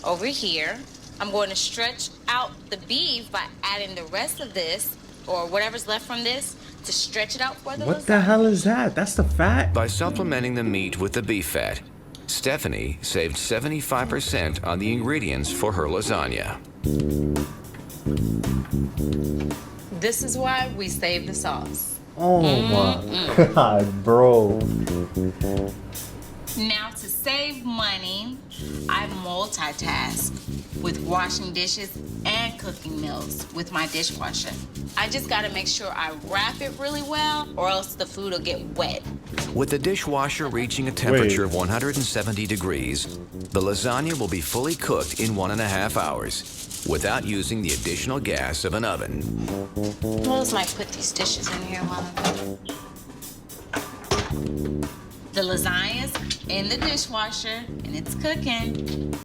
over here. I'm going to stretch out the beef by adding the rest of this, or whatever's left from this, to stretch it out for the lasagna. What the hell is that? That's the fat? By supplementing the meat with the beef fat, Stephanie saved 75% on the ingredients for her lasagna. This is why we save the sauce. Oh my god, bro. Now, to save money, I multitask with washing dishes and cooking meals with my dishwasher. I just gotta make sure I wrap it really well, or else the food will get wet. With the dishwasher reaching a temperature of 170 degrees, the lasagna will be fully cooked in 1.5 hours without using the additional gas of an oven. Rose might put these dishes in here while I'm cooking. The lasagna's in the dishwasher and it's cooking.